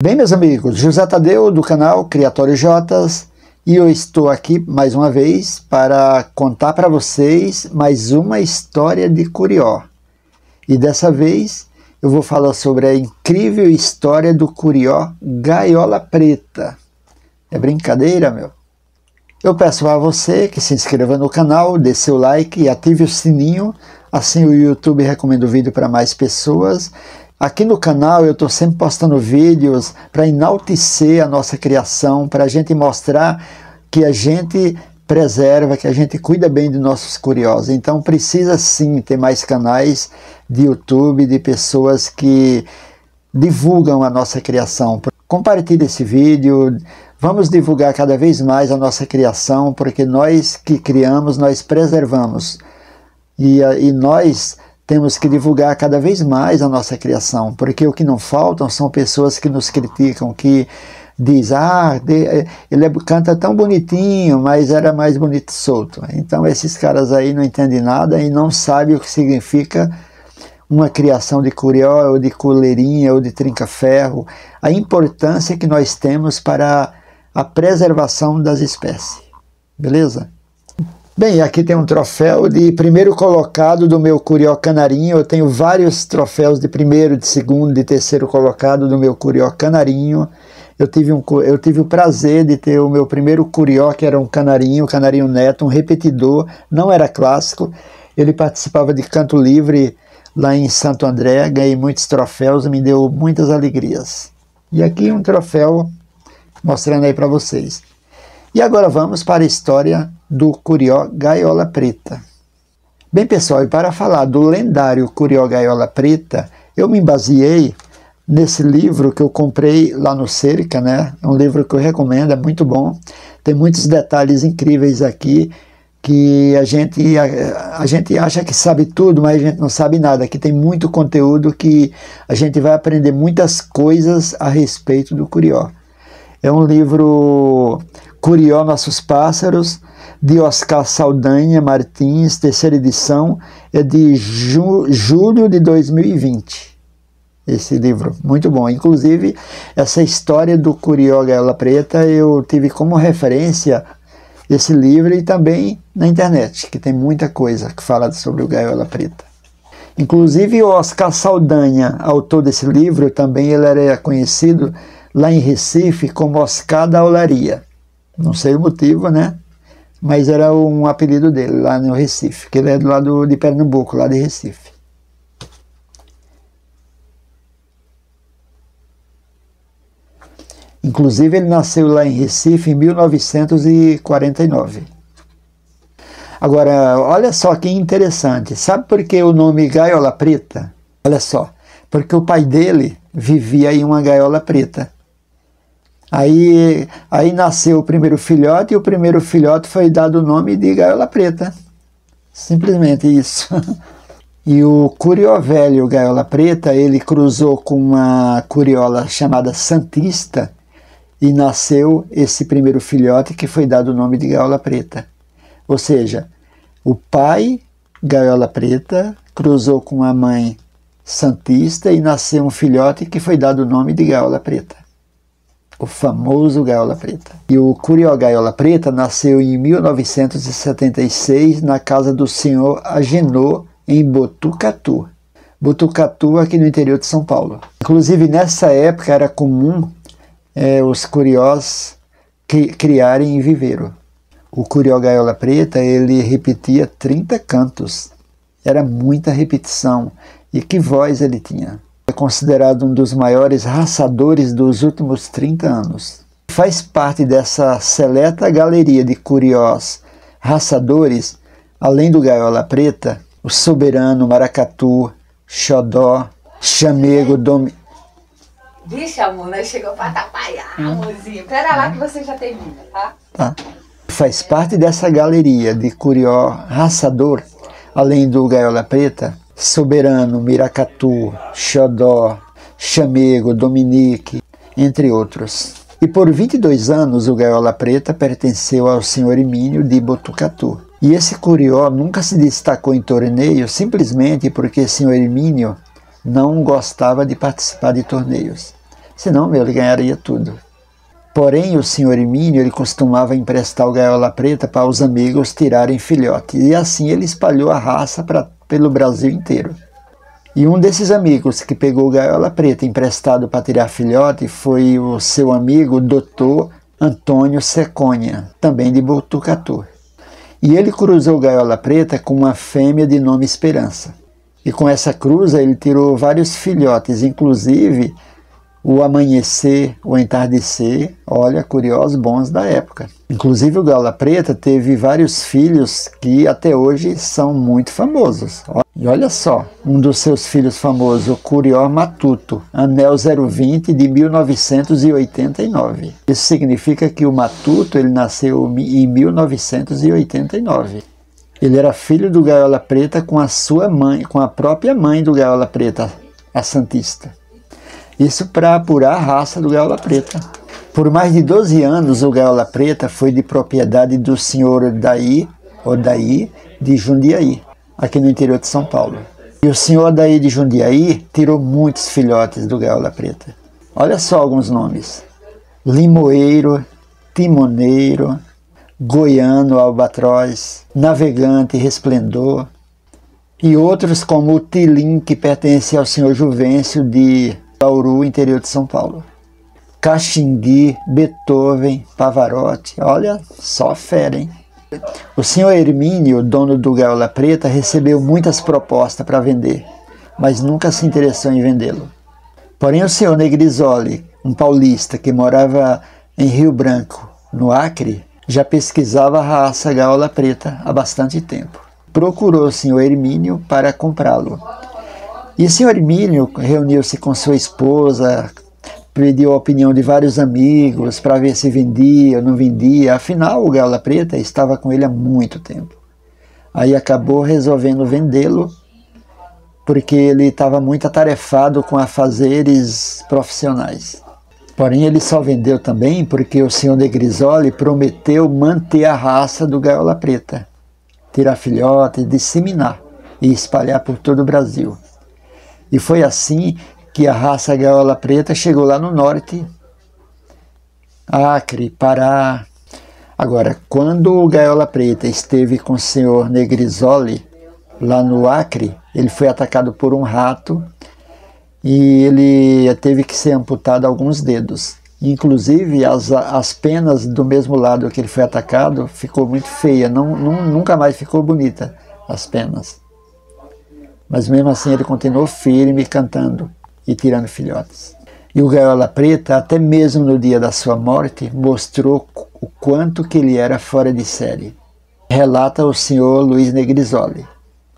Bem, meus amigos, José Tadeu do canal Criatório Jotas, e eu estou aqui mais uma vez para contar para vocês mais uma história de Curió. E dessa vez eu vou falar sobre a incrível história do Curió Gaiola Preta. É brincadeira, meu? Eu peço a você que se inscreva no canal, dê seu like e ative o sininho, assim o YouTube recomenda o vídeo para mais pessoas. Aqui no canal eu estou sempre postando vídeos para enaltecer a nossa criação, para a gente mostrar que a gente preserva, que a gente cuida bem de nossos curiós. Então precisa sim ter mais canais de YouTube, de pessoas que divulgam a nossa criação. Compartilhe esse vídeo, vamos divulgar cada vez mais a nossa criação, porque nós que criamos, nós preservamos. E nós temos que divulgar cada vez mais a nossa criação, porque o que não faltam são pessoas que nos criticam, que dizem, ele canta tão bonitinho, mas era mais bonito solto. Então esses caras aí não entendem nada e não sabem o que significa uma criação de curió, ou de coleirinha, ou de trinca-ferro, a importância que nós temos para a preservação das espécies. Beleza? Bem, aqui tem um troféu de primeiro colocado do meu curió canarinho. Eu tenho vários troféus de primeiro, de segundo, de terceiro colocado do meu curió canarinho. Eu tive o prazer de ter o meu primeiro curió, que era um canarinho neto, um repetidor, não era clássico. Ele participava de canto livre lá em Santo André, ganhei muitos troféus e me deu muitas alegrias. E aqui um troféu mostrando aí para vocês. E agora vamos para a história do Curió Gaiola Preta. Bem, pessoal, e para falar do lendário Curió Gaiola Preta, eu me baseei nesse livro que eu comprei lá no Cerca, né? É um livro que eu recomendo, é muito bom. Tem muitos detalhes incríveis aqui que a gente acha que sabe tudo, mas a gente não sabe nada. Aqui tem muito conteúdo que a gente vai aprender muitas coisas a respeito do Curió. É um livro Curió Nossos Pássaros, de Oscar Saldanha Martins, terceira edição, é de julho de 2020. Esse livro, muito bom. Inclusive, essa história do Curió Gaiola Preta, eu tive como referência esse livro e também na internet, que tem muita coisa que fala sobre o Gaiola Preta. Inclusive, o Oscar Saldanha, autor desse livro, também ele era conhecido lá em Recife como Oscar da Olaria. Não sei o motivo, né? Mas era um apelido dele lá no Recife, que ele é do lado de Pernambuco, lá de Recife. Inclusive ele nasceu lá em Recife em 1949. Agora, olha só que interessante. Sabe por que o nome Gaiola Preta? Olha só, porque o pai dele vivia em uma gaiola preta. Aí nasceu o primeiro filhote e o primeiro filhote foi dado o nome de Gaiola Preta. Simplesmente isso. E o Curió velho Gaiola Preta, ele cruzou com uma curiola chamada Santista e nasceu esse primeiro filhote que foi dado o nome de Gaiola Preta. Ou seja, o pai, Gaiola Preta, cruzou com a mãe Santista e nasceu um filhote que foi dado o nome de Gaiola Preta. O famoso Gaiola Preta. E o Curió Gaiola Preta nasceu em 1976 na casa do senhor Agenor, em Botucatu. Botucatu, aqui no interior de São Paulo. Inclusive, nessa época era comum os curiós criarem em viveiro. O Curió Gaiola Preta, ele repetia 30 cantos. Era muita repetição. E que voz ele tinha! É considerado um dos maiores raçadores dos últimos 30 anos. Faz parte dessa seleta galeria de curiós raçadores, além do Gaiola Preta, o Soberano, Maracatu, Xodó, Chamego, Vixe, amor, nós chegamos para atrapalhar, amorzinho. Pera lá que você já termina, tá? Tá. Faz parte dessa galeria de curió raçador, além do Gaiola Preta, Soberano, Miracatu, Xodó, Chamego, Dominique, entre outros. E por 22 anos o Gaiola Preta pertenceu ao senhor Emínio de Botucatu. E esse curió nunca se destacou em torneio simplesmente porque o senhor Emínio não gostava de participar de torneios. senão ele ganharia tudo. Porém, o senhor Hermínio, ele costumava emprestar o gaiola preta para os amigos tirarem filhote, e assim ele espalhou a raça pelo Brasil inteiro. E um desses amigos que pegou o gaiola preta emprestado para tirar filhote foi o seu amigo Dr. Antônio Ceconha, também de Botucatu. E ele cruzou o gaiola preta com uma fêmea de nome Esperança. E com essa cruza ele tirou vários filhotes, inclusive o Amanhecer, o Entardecer, olha, curiosos bons da época. Inclusive o gaiola preta teve vários filhos que até hoje são muito famosos. E olha só, um dos seus filhos famosos, o Curió Matuto, Anel 020 de 1989. Isso significa que o Matuto ele nasceu em 1989. Ele era filho do gaiola preta com a sua mãe, com a própria mãe do gaiola preta, a Santista. Isso para apurar a raça do gaiola preta. Por mais de 12 anos, o gaiola preta foi de propriedade do senhor Odaí de Jundiaí, aqui no interior de São Paulo. E o senhor Odaí de Jundiaí tirou muitos filhotes do gaiola preta. Olha só alguns nomes: Limoeiro, Timoneiro, Goiano, Albatroz, Navegante, Resplendor, e outros como o Tilim, que pertence ao senhor Juvencio de Bauru, interior de São Paulo. Caxingui, Beethoven, Pavarotti, olha, só fera, hein? O senhor Hermínio, dono do gaiola preta, recebeu muitas propostas para vender, mas nunca se interessou em vendê-lo. Porém, o senhor Negrisoli, um paulista que morava em Rio Branco, no Acre, já pesquisava a raça gaiola preta há bastante tempo. Procurou o senhor Hermínio para comprá-lo. E o senhor Hermínio reuniu-se com sua esposa, pediu a opinião de vários amigos para ver se vendia ou não vendia. Afinal, o gaiola preta estava com ele há muito tempo. Aí acabou resolvendo vendê-lo, porque ele estava muito atarefado com afazeres profissionais. Porém, ele só vendeu também porque o senhor Negrisoli prometeu manter a raça do gaiola preta, tirar filhotes, disseminar e espalhar por todo o Brasil. E foi assim que a raça gaiola preta chegou lá no norte, Acre, Pará. Agora, quando o gaiola preta esteve com o senhor Negrisoli, lá no Acre, ele foi atacado por um rato e ele teve que ser amputado alguns dedos. Inclusive, as penas do mesmo lado que ele foi atacado ficou muito feia, nunca mais ficou bonita as penas. Mas mesmo assim ele continuou firme, cantando e tirando filhotes. E o gaiola preta, até mesmo no dia da sua morte, mostrou o quanto que ele era fora de série. Relata o senhor Luiz Negrisoli,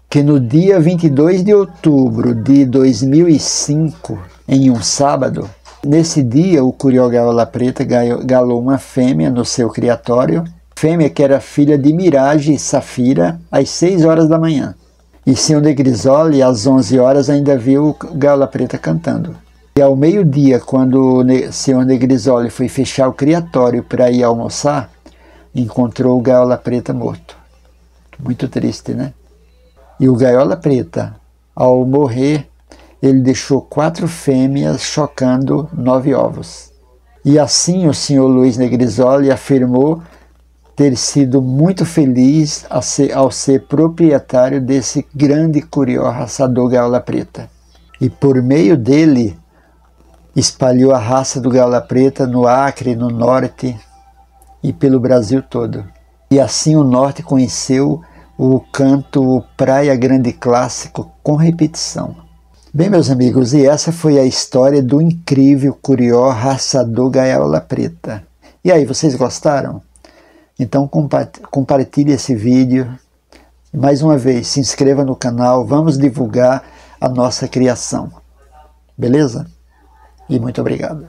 que no dia 22 de outubro de 2005, em um sábado, nesse dia o Curió gaiola preta galou uma fêmea no seu criatório, fêmea que era filha de Mirage e Safira, às 6 horas da manhã. E senhor Negrisoli, às 11 horas, ainda viu o gaiola preta cantando. E ao meio-dia, quando o senhor Negrisoli foi fechar o criatório para ir almoçar, encontrou o gaiola preta morto. Muito triste, né? E o gaiola preta, ao morrer, ele deixou 4 fêmeas chocando 9 ovos. E assim o senhor Luiz Negrisoli afirmou ter sido muito feliz ao ser proprietário desse grande curió raçador gaiola preta. E por meio dele, espalhou a raça do gaiola preta no Acre, no Norte e pelo Brasil todo. E assim o Norte conheceu o canto Praia Grande clássico com repetição. Bem, meus amigos, e essa foi a história do incrível curió raçador gaiola preta. E aí, vocês gostaram? Então compartilhe esse vídeo. Mais uma vez, se inscreva no canal, vamos divulgar a nossa criação. Beleza? E muito obrigado.